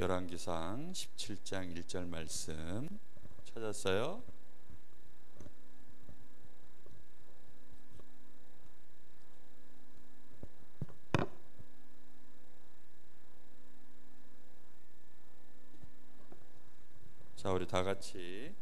열왕기상 17장 1절 말씀 찾았어요? 자, 우리 다 같이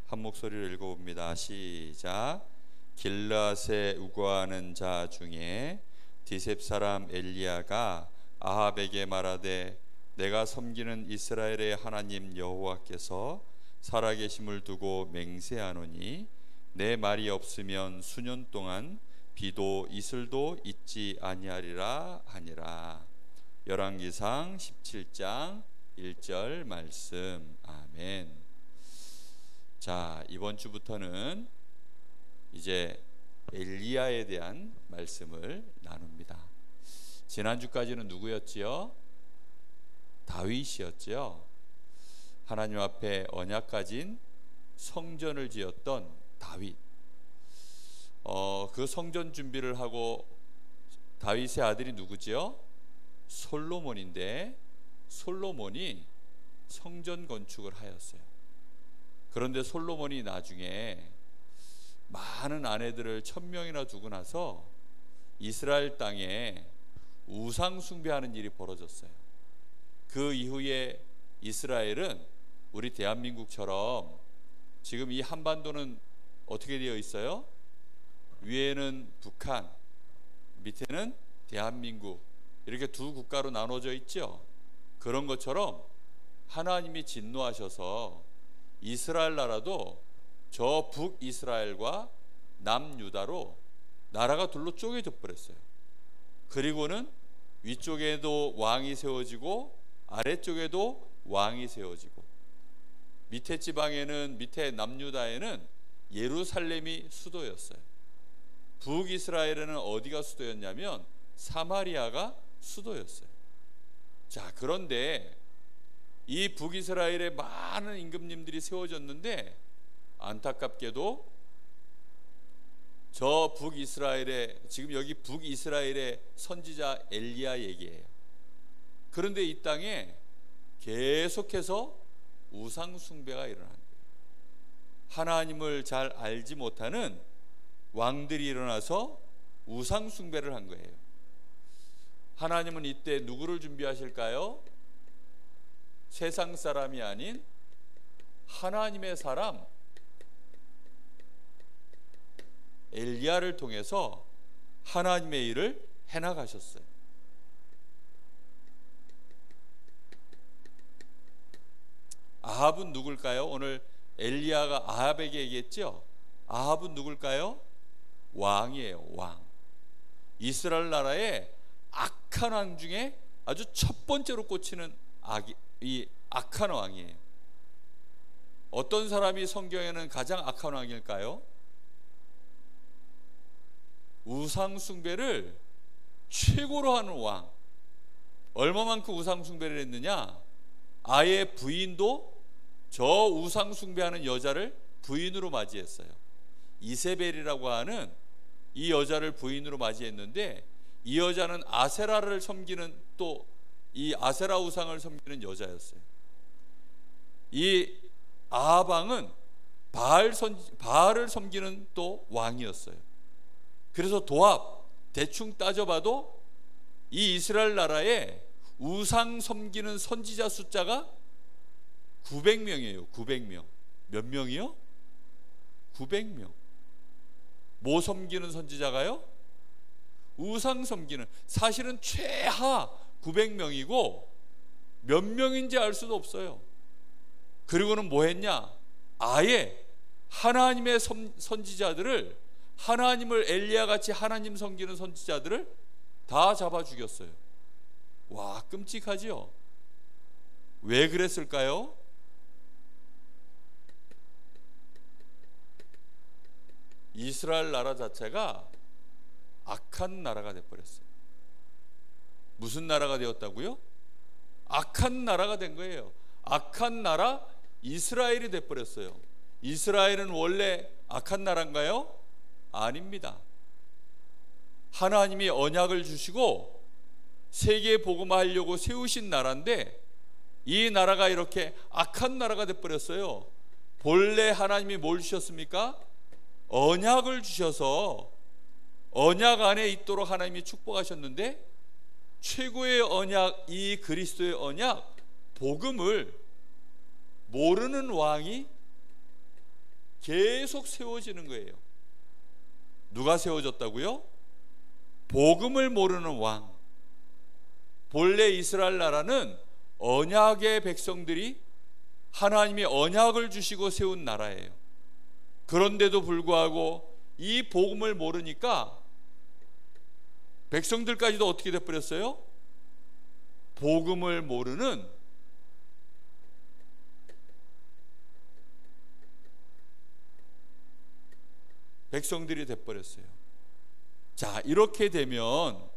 한 목소리로 읽어봅니다. 시작. 길르앗에 우거하는 자 중에 디셉 사람 엘리야가 아합에게 말하되 내가 섬기는 이스라엘의 하나님 여호와께서 살아계심을 두고 맹세하노니 내 말이 없으면 수년 동안 비도 이슬도 있지 아니하리라 하니라. 열왕기상 17장 1절 말씀. 아멘. 자, 이번 주부터는 이제 엘리야에 대한 말씀을 나눕니다. 지난주까지는 누구였지요? 다윗이었죠. 하나님 앞에 언약 가진 성전을 지었던 다윗. 그 성전 준비를 하고 다윗의 아들이 누구지요? 솔로몬인데 솔로몬이 성전 건축을 하였어요. 그런데 솔로몬이 나중에 많은 아내들을 1000명이나 두고 나서 이스라엘 땅에 우상 숭배하는 일이 벌어졌어요. 그 이후에 이스라엘은 우리 대한민국처럼 지금 이 한반도는 어떻게 되어 있어요? 위에는 북한, 밑에는 대한민국, 이렇게 두 국가로 나눠져 있죠. 그런 것처럼 하나님이 진노하셔서 이스라엘 나라도 저 북이스라엘과 남유다로 나라가 둘로 쪼개져 버렸어요. 그리고는 위쪽에도 왕이 세워지고 아래쪽에도 왕이 세워지고, 밑에 지방에는, 밑에 남유다에는 예루살렘이 수도였어요. 북이스라엘에는 어디가 수도였냐면 사마리아가 수도였어요. 자, 그런데 이 북이스라엘에 많은 임금님들이 세워졌는데 안타깝게도 저 북이스라엘의, 지금 여기 북이스라엘의 선지자 엘리야 얘기예요. 그런데 이 땅에 계속해서 우상 숭배가 일어난 거예요. 하나님을 잘 알지 못하는 왕들이 일어나서 우상 숭배를 한 거예요. 하나님은 이때 누구를 준비하실까요? 세상 사람이 아닌 하나님의 사람 엘리야를 통해서 하나님의 일을 해나가셨어요. 아합은 누굴까요? 오늘 엘리야가 아합에게 얘기했죠. 아합은 누굴까요? 왕이에요. 왕. 이스라엘 나라의 악한 왕 중에 아주 첫 번째로 꽂히는 이 악한 왕이에요. 어떤 사람이 성경에는 가장 악한 왕일까요? 우상 숭배를 최고로 하는 왕. 얼마만큼 우상 숭배를 했느냐? 아예 부인도 저 우상 숭배하는 여자를 부인으로 맞이했어요. 이세벨이라고 하는 이 여자를 부인으로 맞이했는데, 이 여자는 아세라를 섬기는, 또 이 아세라 우상을 섬기는 여자였어요. 이 아합 왕은 바알을 섬기는 또 왕이었어요. 그래서 대충 따져봐도 이 이스라엘 나라에 우상 섬기는 선지자 숫자가 900명이에요. 900명. 몇 명이요? 900명. 뭐 섬기는 선지자가요? 우상 섬기는. 사실은 최하 900명이고 몇 명인지 알 수도 없어요. 그리고는 뭐 했냐? 아예 하나님의 선지자들을, 하나님을 엘리야같이 하나님 섬기는 선지자들을 다 잡아 죽였어요. 와, 끔찍하지요? 왜 그랬을까요? 이스라엘 나라 자체가 악한 나라가 되어버렸어요. 무슨 나라가 되었다고요? 악한 나라가 된 거예요. 악한 나라 이스라엘이 되어버렸어요. 이스라엘은 원래 악한 나라인가요? 아닙니다. 하나님이 언약을 주시고 세계에 복음하려고 세우신 나라인데 이 나라가 이렇게 악한 나라가 돼버렸어요. 본래 하나님이 뭘 주셨습니까? 언약을 주셔서 언약 안에 있도록 하나님이 축복하셨는데, 최고의 언약, 이 그리스도의 언약, 복음을 모르는 왕이 계속 세워지는 거예요. 누가 세워졌다고요? 복음을 모르는 왕. 본래 이스라엘 나라는 언약의 백성들이 하나님이 언약을 주시고 세운 나라예요. 그런데도 불구하고 이 복음을 모르니까 백성들까지도 어떻게 돼버렸어요? 복음을 모르는 백성들이 돼버렸어요. 자, 이렇게 되면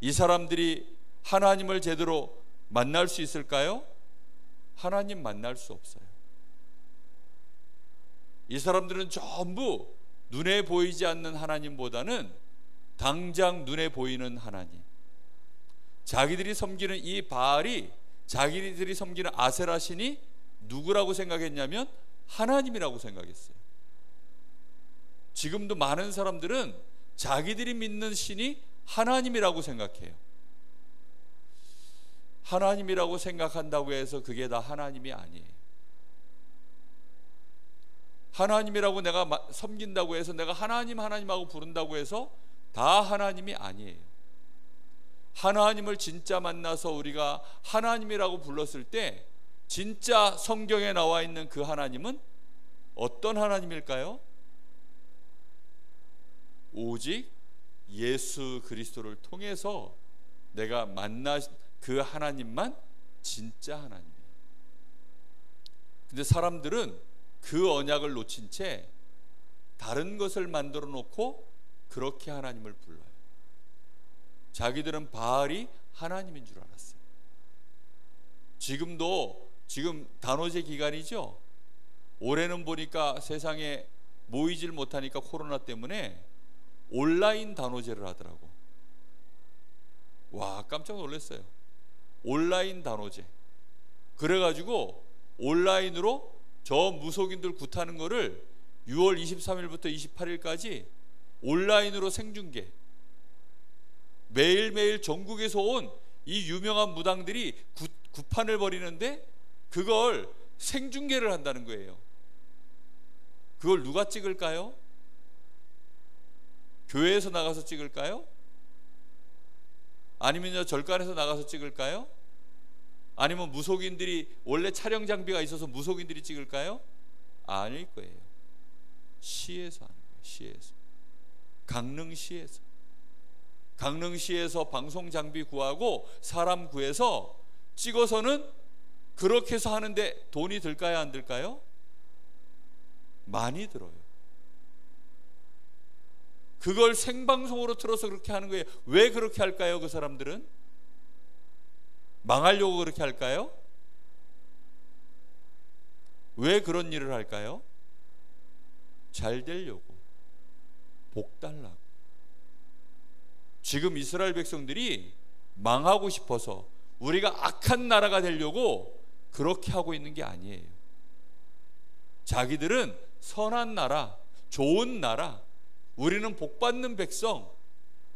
이 사람들이 하나님을 제대로 만날 수 있을까요? 하나님 만날 수 없어요. 이 사람들은 전부 눈에 보이지 않는 하나님보다는 당장 눈에 보이는 하나님, 자기들이 섬기는 이 바알이, 자기들이 섬기는 아세라 신이 누구라고 생각했냐면 하나님이라고 생각했어요. 지금도 많은 사람들은 자기들이 믿는 신이 하나님이라고 생각해요. 하나님이라고 생각한다고 해서 그게 다 하나님이 아니에요. 하나님이라고 내가 섬긴다고 해서, 내가 하나님하고 부른다고 해서 다 하나님이 아니에요. 하나님을 진짜 만나서 우리가 하나님이라고 불렀을 때 진짜 성경에 나와 있는 그 하나님은 어떤 하나님일까요? 오직 예수 그리스도를 통해서 내가 만난 그 하나님만 진짜 하나님이에요. 근데 사람들은 그 언약을 놓친 채 다른 것을 만들어 놓고 그렇게 하나님을 불러요. 자기들은 바알이 하나님인 줄 알았어요. 지금 단오제 기간이죠. 올해는 보니까 세상에 모이질 못하니까 코로나 때문에 온라인 단오제를 하더라고. 와, 깜짝 놀랐어요. 온라인 단오제. 그래가지고 온라인으로 저 무속인들 굿하는 거를 6월 23일부터 28일까지 온라인으로 생중계, 매일매일 전국에서 온 이 유명한 무당들이 굿판을 벌이는데 그걸 생중계를 한다는 거예요. 그걸 누가 찍을까요? 교회에서 나가서 찍을까요? 아니면 절간에서 나가서 찍을까요? 아니면 무속인들이 원래 촬영 장비가 있어서 무속인들이 찍을까요? 아닐 거예요. 시에서 하는 거예요. 시에서. 강릉시에서 방송 장비 구하고 사람 구해서 찍어서는 그렇게 해서 하는데 돈이 들까요? 안 들까요? 많이 들어요. 그걸 생방송으로 틀어서 그렇게 하는 거예요. 왜 그렇게 할까요? 그 사람들은 망하려고 그렇게 할까요? 왜 그런 일을 할까요? 잘 되려고, 복 달라고. 지금 이스라엘 백성들이 망하고 싶어서, 우리가 악한 나라가 되려고 그렇게 하고 있는 게 아니에요. 자기들은 선한 나라, 좋은 나라, 우리는 복받는 백성,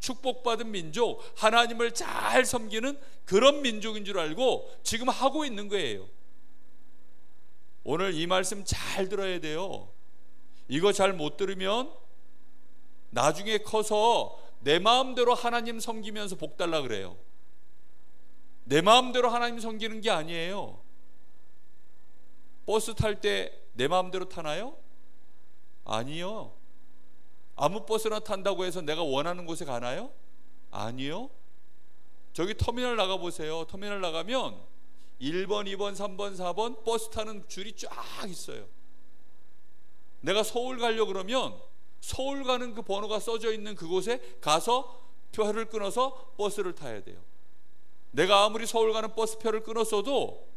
축복받은 민족, 하나님을 잘 섬기는 그런 민족인 줄 알고 지금 하고 있는 거예요. 오늘 이 말씀 잘 들어야 돼요. 이거 잘 못 들으면 나중에 커서 내 마음대로 하나님 섬기면서 복 달라 그래요. 내 마음대로 하나님 섬기는 게 아니에요. 버스 탈 때 내 마음대로 타나요? 아니요. 아무 버스나 탄다고 해서 내가 원하는 곳에 가나요? 아니요. 저기 터미널 나가보세요. 터미널 나가면 1번, 2번, 3번, 4번 버스 타는 줄이 쫙 있어요. 내가 서울 가려고 그러면 서울 가는 그 번호가 써져 있는 그곳에 가서 표를 끊어서 버스를 타야 돼요. 내가 아무리 서울 가는 버스표를 끊었어도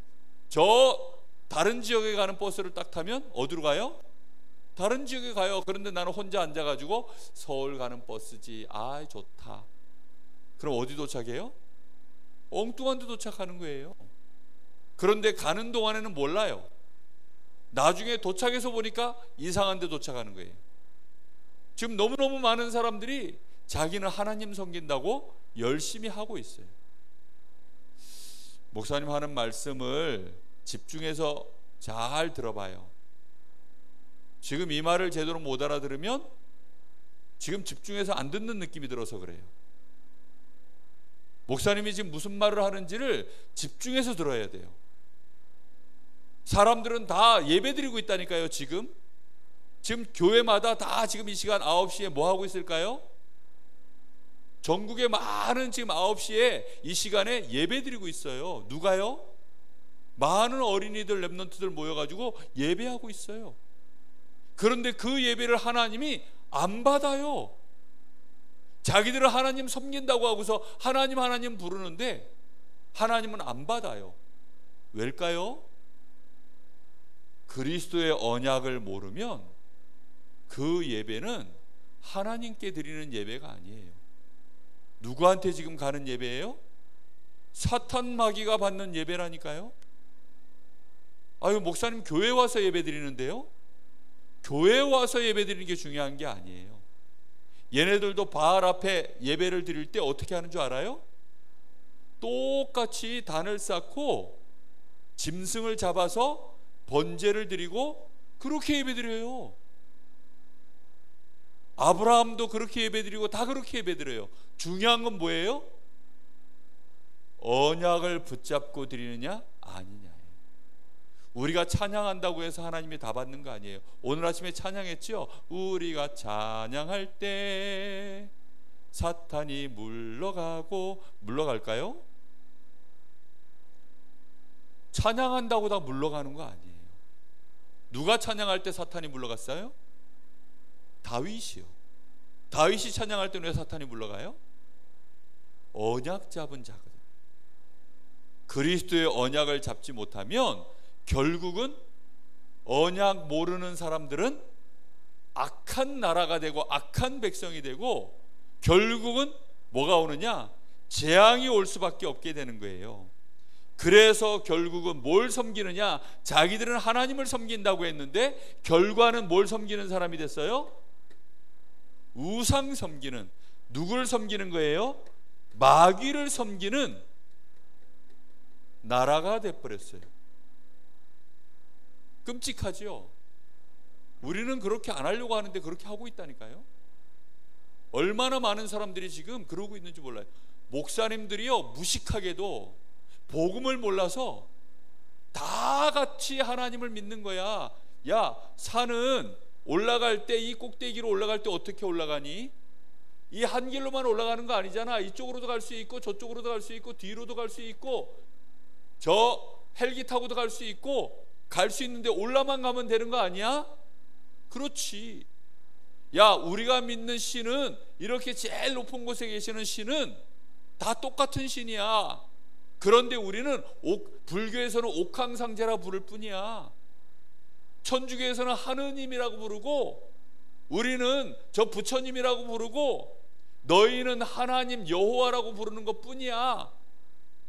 저 다른 지역에 가는 버스를 딱 타면 어디로 가요? 다른 지역에 가요. 그런데 나는 혼자 앉아가지고 서울 가는 버스지, 아 좋다. 그럼 어디 도착해요? 엉뚱한 데 도착하는 거예요. 그런데 가는 동안에는 몰라요. 나중에 도착해서 보니까 이상한 데 도착하는 거예요. 지금 너무너무 많은 사람들이 자기는 하나님 섬긴다고 열심히 하고 있어요. 목사님 하는 말씀을 집중해서 잘 들어봐요. 지금 이 말을 제대로 못 알아들으면 지금 집중해서 안 듣는 느낌이 들어서 그래요. 목사님이 지금 무슨 말을 하는지를 집중해서 들어야 돼요. 사람들은 다 예배드리고 있다니까요. 지금 교회마다 다 지금 이 시간 9시에 뭐 하고 있을까요? 전국의 많은 지금 9시에 이 시간에 예배드리고 있어요. 누가요? 많은 어린이들, 랩런트들 모여가지고 예배하고 있어요. 그런데 그 예배를 하나님이 안 받아요. 자기들은 하나님 섬긴다고 하고서 하나님 부르는데 하나님은 안 받아요. 왜일까요? 그리스도의 언약을 모르면 그 예배는 하나님께 드리는 예배가 아니에요. 누구한테 지금 가는 예배예요? 사탄 마귀가 받는 예배라니까요. 아유, 목사님 교회 와서 예배 드리는데요? 교회 와서 예배 드리는 게 중요한 게 아니에요. 얘네들도 바알 앞에 예배를 드릴 때 어떻게 하는 줄 알아요? 똑같이 단을 쌓고 짐승을 잡아서 번제를 드리고 그렇게 예배 드려요. 아브라함도 그렇게 예배 드리고 다 그렇게 예배 드려요. 중요한 건 뭐예요? 언약을 붙잡고 드리느냐 아니냐. 우리가 찬양한다고 해서 하나님이 다 받는 거 아니에요. 오늘 아침에 찬양했죠? 우리가 찬양할 때 사탄이 물러갈까요? 찬양한다고 다 물러가는 거 아니에요. 누가 찬양할 때 사탄이 물러갔어요? 다윗이요. 다윗이 찬양할 때는 왜 사탄이 물러가요? 언약 잡은 자거든요. 그리스도의 언약을 잡지 못하면 결국은 언약 모르는 사람들은 악한 나라가 되고 악한 백성이 되고 결국은 뭐가 오느냐? 재앙이 올 수밖에 없게 되는 거예요. 그래서 결국은 뭘 섬기느냐? 자기들은 하나님을 섬긴다고 했는데 결과는 뭘 섬기는 사람이 됐어요? 우상 섬기는, 누구를 섬기는 거예요? 마귀를 섬기는 나라가 돼버렸어요. 끔찍하죠. 우리는 그렇게 안 하려고 하는데 그렇게 하고 있다니까요. 얼마나 많은 사람들이 지금 그러고 있는지 몰라요. 목사님들이요, 무식하게도 복음을 몰라서 다 같이 하나님을 믿는 거야. 야, 산은 올라갈 때, 이 꼭대기로 올라갈 때 어떻게 올라가니? 이 한 길로만 올라가는 거 아니잖아. 이쪽으로도 갈 수 있고 저쪽으로도 갈 수 있고 뒤로도 갈 수 있고 저 헬기 타고도 갈 수 있고 갈 수 있는데 올라만 가면 되는 거 아니야? 그렇지. 야, 우리가 믿는 신은, 이렇게 제일 높은 곳에 계시는 신은 다 똑같은 신이야. 그런데 우리는 불교에서는 옥황상제라 부를 뿐이야. 천주교에서는 하느님이라고 부르고 우리는 저 부처님이라고 부르고 너희는 하나님 여호와라고 부르는 것 뿐이야.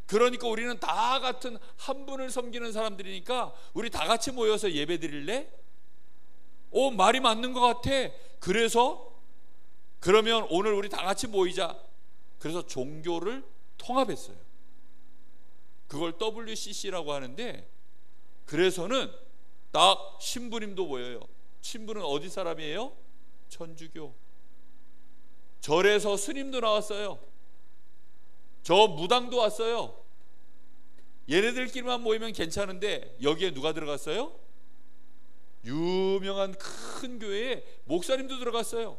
그러니까 우리는 다 같은 한 분을 섬기는 사람들이니까 우리 다 같이 모여서 예배 드릴래? 말이 맞는 것 같아. 그래서 그러면 오늘 우리 다 같이 모이자. 그래서 종교를 통합했어요. 그걸 WCC라고 하는데, 그래서는 딱 신부님도 모여요. 신부는 어디 사람이에요? 천주교. 절에서 스님도 나왔어요. 저 무당도 왔어요. 얘네들끼리만 모이면 괜찮은데 여기에 누가 들어갔어요? 유명한 큰 교회에 목사님도 들어갔어요.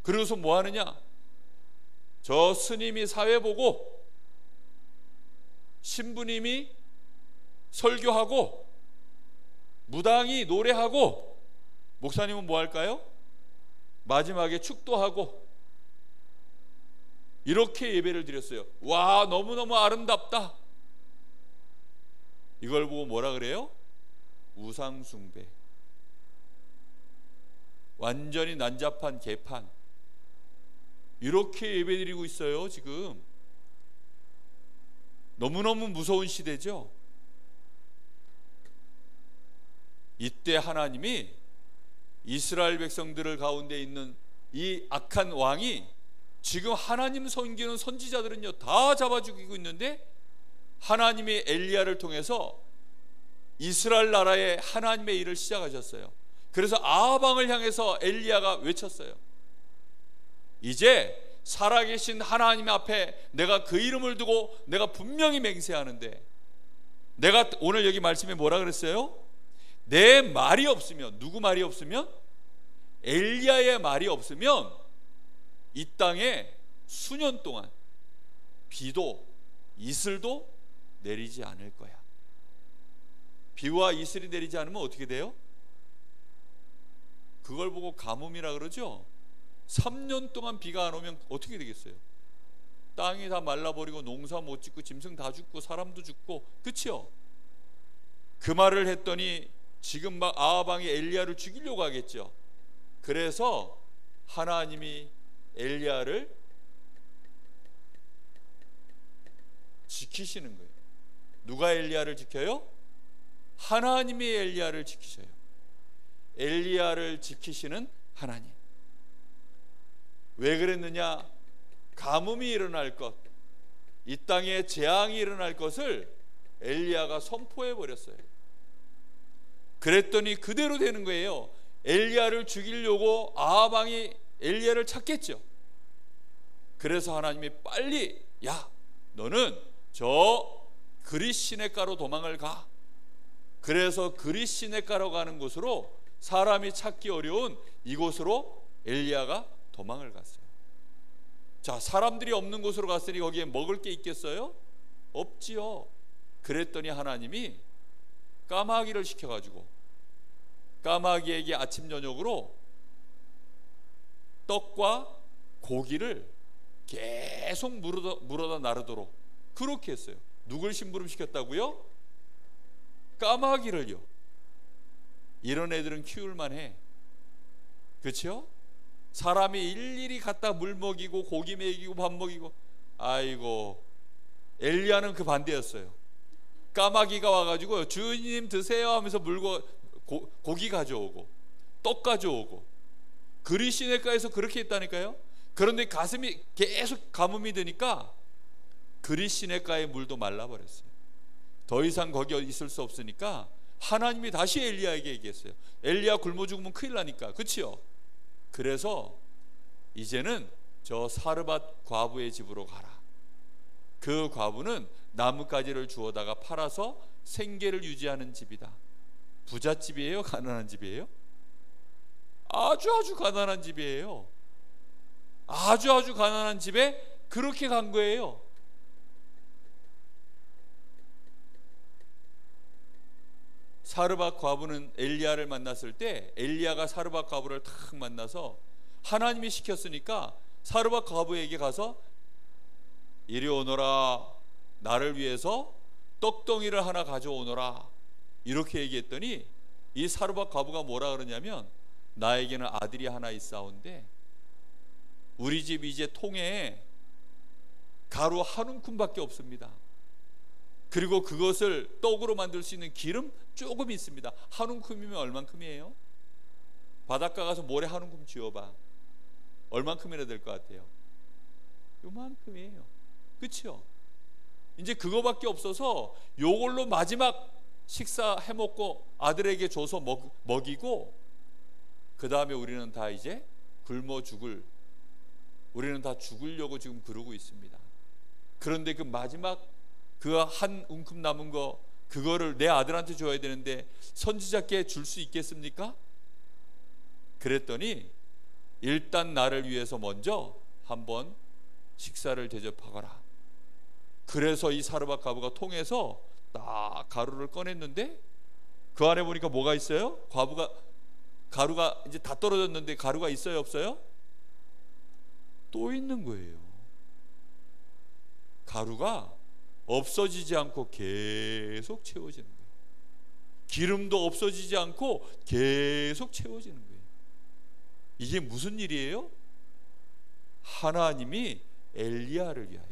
그러고서 뭐 하느냐? 저 스님이 사회 보고 신부님이 설교하고 무당이 노래하고 목사님은 뭐 할까요? 마지막에 축도하고 이렇게 예배를 드렸어요. 와, 너무너무 아름답다. 이걸 보고 뭐라 그래요? 우상숭배. 완전히 난잡한 개판. 이렇게 예배드리고 있어요. 지금 너무너무 무서운 시대죠. 이때 하나님이 이스라엘 백성들을 가운데 있는 이 악한 왕이 지금 하나님 섬기는 선지자들은요 다 잡아 죽이고 있는데, 하나님이 엘리야를 통해서 이스라엘 나라에 하나님의 일을 시작하셨어요. 그래서 아합 왕을 향해서 엘리야가 외쳤어요. 이제 살아계신 하나님 앞에 내가 그 이름을 두고 내가 분명히 맹세하는데, 내가 오늘 여기 말씀에 뭐라 그랬어요? 내 말이 없으면, 누구 말이 없으면? 엘리야의 말이 없으면 이 땅에 수년 동안 비도 이슬도 내리지 않을 거야. 비와 이슬이 내리지 않으면 어떻게 돼요? 그걸 보고 가뭄이라 그러죠. 3년 동안 비가 안 오면 어떻게 되겠어요? 땅이 다 말라버리고 농사 못 짓고 짐승 다 죽고 사람도 죽고, 그치요? 그 말을 했더니 지금 막 아합 왕이 엘리야를 죽이려고 하겠죠. 그래서 하나님이 엘리야를 지키시는 거예요. 누가 엘리야를 지켜요? 하나님이 엘리야를 지키셔요. 엘리야를 지키시는 하나님. 왜 그랬느냐? 가뭄이 일어날 것, 이 땅에 재앙이 일어날 것을 엘리야가 선포해 버렸어요. 그랬더니 그대로 되는 거예요. 엘리야를 죽이려고 아합 왕이 엘리야를 찾겠죠. 그래서 하나님이 빨리, 야, 너는 저 그릿 시냇가로 도망을 가. 그래서 그릿 시냇가로 가는 곳으로, 사람이 찾기 어려운 이곳으로 엘리야가 도망을 갔어요. 자, 사람들이 없는 곳으로 갔으니 거기에 먹을 게 있겠어요? 없지요. 그랬더니 하나님이 까마귀를 시켜가지고 까마귀에게 아침 저녁으로 떡과 고기를 계속 물어다 나르도록 그렇게 했어요. 누굴 심부름시켰다고요? 까마귀를요. 이런 애들은 키울만 해. 그렇죠? 사람이 일일이 갖다 물 먹이고 고기 먹이고 밥 먹이고, 아이고, 엘리야는 그 반대였어요. 까마귀가 와가지고 주님 드세요 하면서 물고 고기 가져오고 떡 가져오고, 그릿 시냇가에서 그렇게 했다니까요. 그런데 가슴이 계속 가뭄이 되니까 그릿 시냇가의 물도 말라버렸어요. 더 이상 거기 있을 수 없으니까 하나님이 다시 엘리야에게 얘기했어요. 엘리야 굶어 죽으면 큰일 나니까, 그치요? 그래서 이제는 저 사르밧 과부의 집으로 가라. 그 과부는 나뭇가지를 주워다가 팔아서 생계를 유지하는 집이다. 부잣집이에요? 가난한 집이에요? 아주 가난한 집이에요. 아주 가난한 집에 그렇게 간 거예요. 사르밧 과부는 엘리야를 만났을 때, 엘리야가 사르밧 과부를 탁 만나서 하나님이 시켰으니까 사르밧 과부에게 가서 이리 오너라, 나를 위해서 떡덩이를 하나 가져오너라, 이렇게 얘기했더니 이 사르밧 과부가 뭐라 그러냐면, 나에게는 아들이 하나 있사온데 우리 집 이제 통에 가루 한 움큼밖에 없습니다. 그리고 그것을 떡으로 만들 수 있는 기름 조금 있습니다. 한 움큼이면 얼만큼이에요? 바닷가 가서 모래 한 움큼 쥐어봐. 얼만큼이나 될 것 같아요? 요만큼이에요. 그렇죠? 이제 그거밖에 없어서 요걸로 마지막 식사 해먹고 아들에게 줘서 먹이고, 그 다음에 우리는 다 이제 굶어 죽을, 우리는 다 죽으려고 지금 그러고 있습니다. 그런데 그 마지막 그 한 움큼 남은 거, 그거를 내 아들한테 줘야 되는데 선지자께 줄 수 있겠습니까? 그랬더니 일단 나를 위해서 먼저 한번 식사를 대접하거라. 그래서 이 사르밧 과부가 통에서 딱 가루를 꺼냈는데 그 안에 보니까 뭐가 있어요? 가루가 이제 다 떨어졌는데 가루가 있어요, 없어요? 또 있는 거예요. 가루가 없어지지 않고 계속 채워지는 거예요. 기름도 없어지지 않고 계속 채워지는 거예요. 이게 무슨 일이에요? 하나님이 엘리야를 위하여.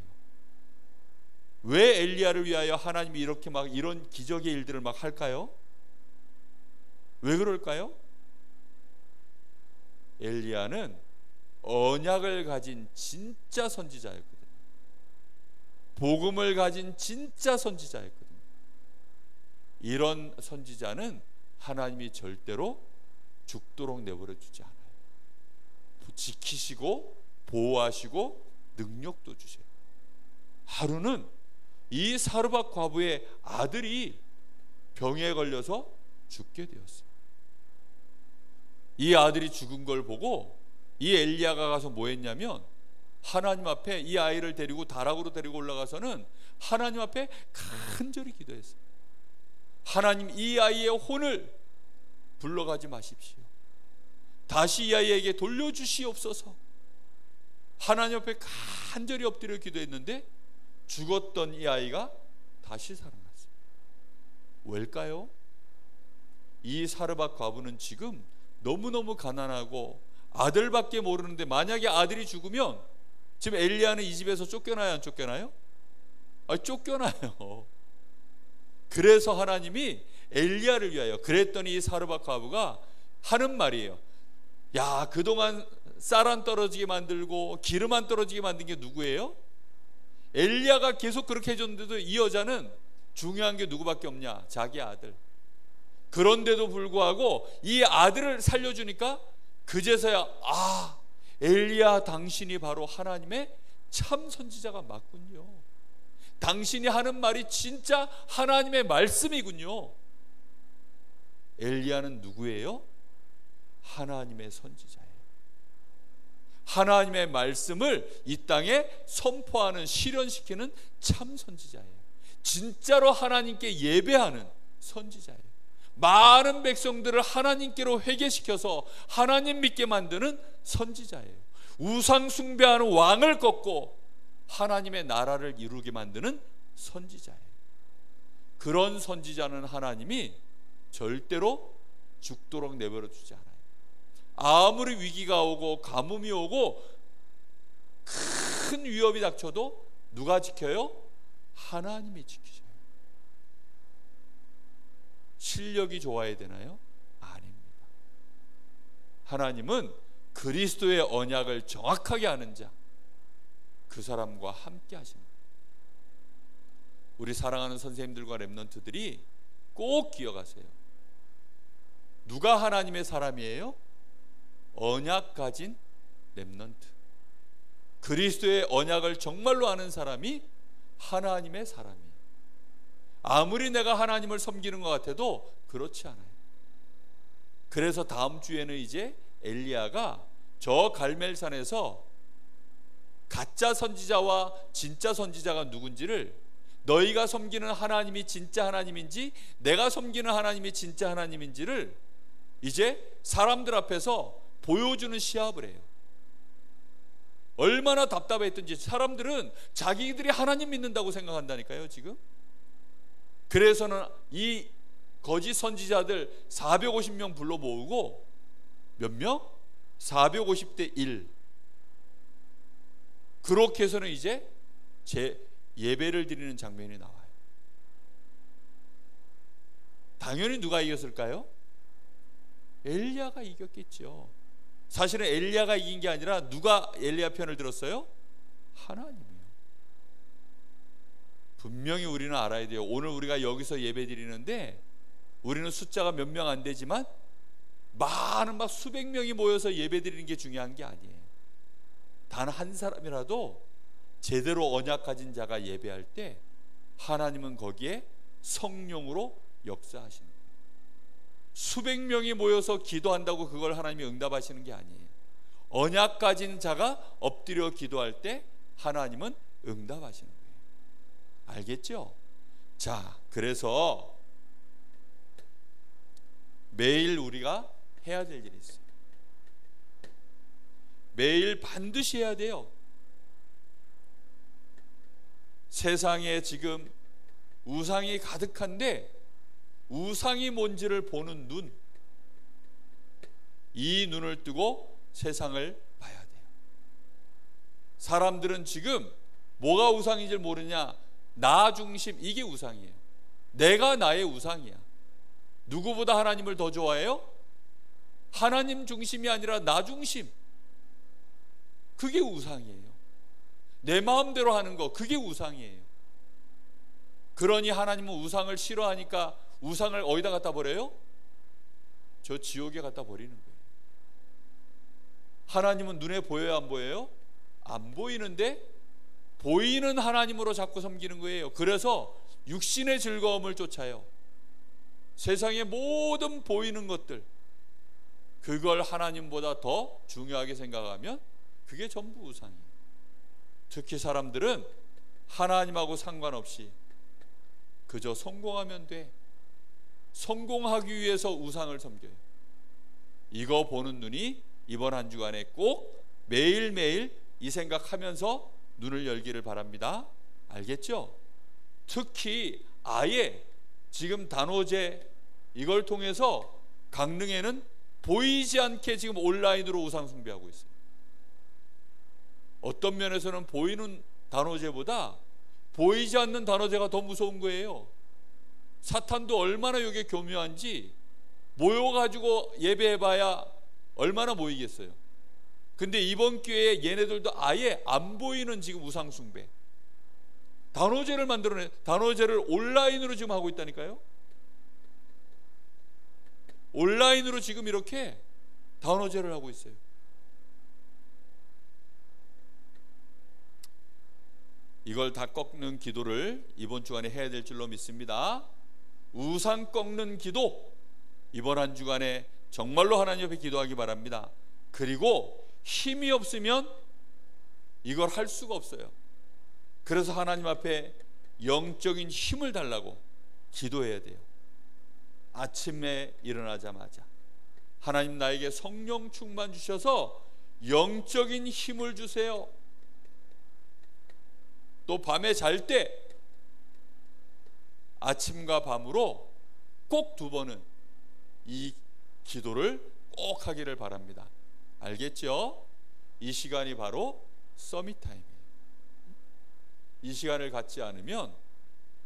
왜 엘리야를 위하여 하나님이 이렇게 막 이런 기적의 일들을 막 할까요? 왜 그럴까요? 엘리야는 언약을 가진 진짜 선지자였거든요. 복음을 가진 진짜 선지자였거든요. 이런 선지자는 하나님이 절대로 죽도록 내버려 두지 않아요. 지키시고 보호하시고 능력도 주세요. 하루는 이 사르밧 과부의 아들이 병에 걸려서 죽게 되었어요. 이 아들이 죽은 걸 보고 이 엘리야가 가서 뭐 했냐면 하나님 앞에 이 아이를 데리고 다락으로 데리고 올라가서는 하나님 앞에 간절히 기도했어요. 하나님, 이 아이의 혼을 불러가지 마십시오. 다시 이 아이에게 돌려주시옵소서. 하나님 앞에 간절히 엎드려 기도했는데 죽었던 이 아이가 다시 살아났어요. 왜일까요? 이 사르밧 과부는 지금 너무너무 가난하고 아들밖에 모르는데, 만약에 아들이 죽으면 지금 엘리야는 이 집에서 쫓겨나요, 안 쫓겨나요? 쫓겨나요. 그래서 하나님이 엘리야를 위하여, 그랬더니 이 사르밧 과부가 하는 말이에요. 야, 그동안 쌀 안 떨어지게 만들고 기름 안 떨어지게 만든 게 누구예요? 엘리야가 계속 그렇게 해줬는데도 이 여자는 중요한 게 누구밖에 없냐? 자기 아들. 그런데도 불구하고 이 아들을 살려주니까 그제서야 엘리야, 당신이 바로 하나님의 참 선지자가 맞군요. 당신이 하는 말이 진짜 하나님의 말씀이군요. 엘리야는 누구예요? 하나님의 선지자예요. 하나님의 말씀을 이 땅에 선포하는, 실현시키는 참 선지자예요. 진짜로 하나님께 예배하는 선지자예요. 많은 백성들을 하나님께로 회개시켜서 하나님 믿게 만드는 선지자예요. 우상 숭배하는 왕을 꺾고 하나님의 나라를 이루게 만드는 선지자예요. 그런 선지자는 하나님이 절대로 죽도록 내버려 두지 않아요. 아무리 위기가 오고 가뭄이 오고 큰 위협이 닥쳐도 누가 지켜요? 하나님이 지키셔요. 실력이 좋아야 되나요? 아닙니다. 하나님은 그리스도의 언약을 정확하게 아는 자, 그 사람과 함께 하십니다. 우리 사랑하는 선생님들과 렘넌트들이 꼭 기억하세요. 누가 하나님의 사람이에요? 언약 가진 렘넌트. 그리스도의 언약을 정말로 아는 사람이 하나님의 사람이에요. 아무리 내가 하나님을 섬기는 것 같아도 그렇지 않아요. 그래서 다음 주에는 이제 엘리야가 저 갈멜산에서 가짜 선지자와 진짜 선지자가 누군지를, 너희가 섬기는 하나님이 진짜 하나님인지 내가 섬기는 하나님이 진짜 하나님인지를 이제 사람들 앞에서 보여주는 시합을 해요. 얼마나 답답했던지. 사람들은 자기들이 하나님 믿는다고 생각한다니까요, 지금. 그래서는 이 거짓 선지자들 450명 불러 모으고, 몇 명? 450대 1. 그렇게 해서는 이제 예배를 드리는 장면이 나와요. 당연히 누가 이겼을까요? 엘리야가 이겼겠죠. 사실은 엘리야가 이긴 게 아니라 누가 엘리야 편을 들었어요? 하나님이요. 분명히 우리는 알아야 돼요. 오늘 우리가 여기서 예배 드리는데 우리는 숫자가 몇 명 안 되지만 많은 수백 명이 모여서 예배 드리는 게 중요한 게 아니에요. 단 한 사람이라도 제대로 언약 가진 자가 예배할 때 하나님은 거기에 성령으로 역사하시는 거예요. 수백 명이 모여서 기도한다고 그걸 하나님이 응답하시는 게 아니에요. 언약 가진 자가 엎드려 기도할 때 하나님은 응답하시는 거예요. 알겠죠? 자, 그래서 매일 우리가 해야 될 일이 있어요. 매일 반드시 해야 돼요. 세상에 지금 우상이 가득한데 우상이 뭔지를 보는 눈, 이 눈을 뜨고 세상을 봐야 돼요. 사람들은 지금 뭐가 우상인지 모르냐? 나 중심, 이게 우상이에요. 내가 나의 우상이야. 누구보다 하나님을 더 좋아해요? 하나님 중심이 아니라 나 중심. 그게 우상이에요. 내 마음대로 하는 거, 그게 우상이에요. 그러니 하나님은 우상을 싫어하니까 우상을 어디다 갖다 버려요? 저 지옥에 갖다 버리는 거예요. 하나님은 눈에 보여요, 안 보여요? 안 보이는데 보이는 하나님으로 자꾸 섬기는 거예요. 그래서 육신의 즐거움을 쫓아요. 세상의 모든 보이는 것들, 그걸 하나님보다 더 중요하게 생각하면 그게 전부 우상이에요. 특히 사람들은 하나님하고 상관없이 그저 성공하면 돼. 성공하기 위해서 우상을 섬겨요. 이거 보는 눈이 이번 한 주간에 꼭 매일매일 이 생각하면서 눈을 열기를 바랍니다. 알겠죠? 특히 아예 지금 단오제 이걸 통해서 강릉에는 보이지 않게 지금 온라인으로 우상 숭배하고 있어요. 어떤 면에서는 보이는 단오제보다 보이지 않는 단오제가 더 무서운 거예요. 사탄도 얼마나 이게 교묘한지 모여가지고 예배해봐야 얼마나 모이겠어요. 근데 이번 기회에 얘네들도 아예 안 보이는 지금 우상 숭배, 단오제를 만들어내, 단오제를 온라인으로 지금 하고 있다니까요. 온라인으로 지금 이렇게 단오제를 하고 있어요. 이걸 다 꺾는 기도를 이번 주간에 해야 될 줄로 믿습니다. 우상 꺾는 기도, 이번 한 주간에 정말로 하나님 앞에 기도하기 바랍니다. 그리고 힘이 없으면 이걸 할 수가 없어요. 그래서 하나님 앞에 영적인 힘을 달라고 기도해야 돼요. 아침에 일어나자마자 하나님 나에게 성령 충만 주셔서 영적인 힘을 주세요. 또 밤에 잘 때 아침과 밤으로 꼭 2번은 이 기도를 꼭 하기를 바랍니다. 알겠죠? 이 시간이 바로 서밋 타임이에요. 이 시간을 갖지 않으면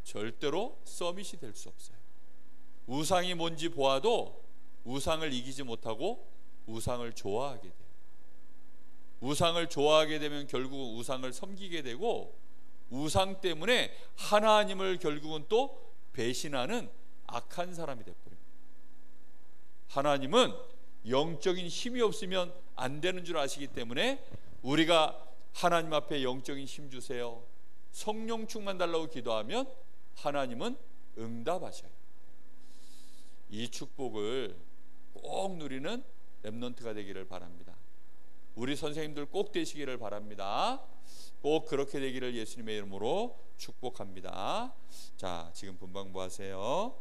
절대로 서밋이 될 수 없어요. 우상이 뭔지 보아도 우상을 이기지 못하고 우상을 좋아하게 돼요. 우상을 좋아하게 되면 결국은 우상을 섬기게 되고, 우상 때문에 하나님을 결국은 또 배신하는 악한 사람이 되어버립니다. 하나님은 영적인 힘이 없으면 안 되는 줄 아시기 때문에 우리가 하나님 앞에 영적인 힘 주세요, 성령 충만 달라고 기도하면 하나님은 응답하셔요. 이 축복을 꼭 누리는 렘넌트가 되기를 바랍니다. 우리 선생님들 꼭 되시기를 바랍니다. 꼭 그렇게 되기를 예수님의 이름으로 축복합니다. 자, 지금 분방부 하세요.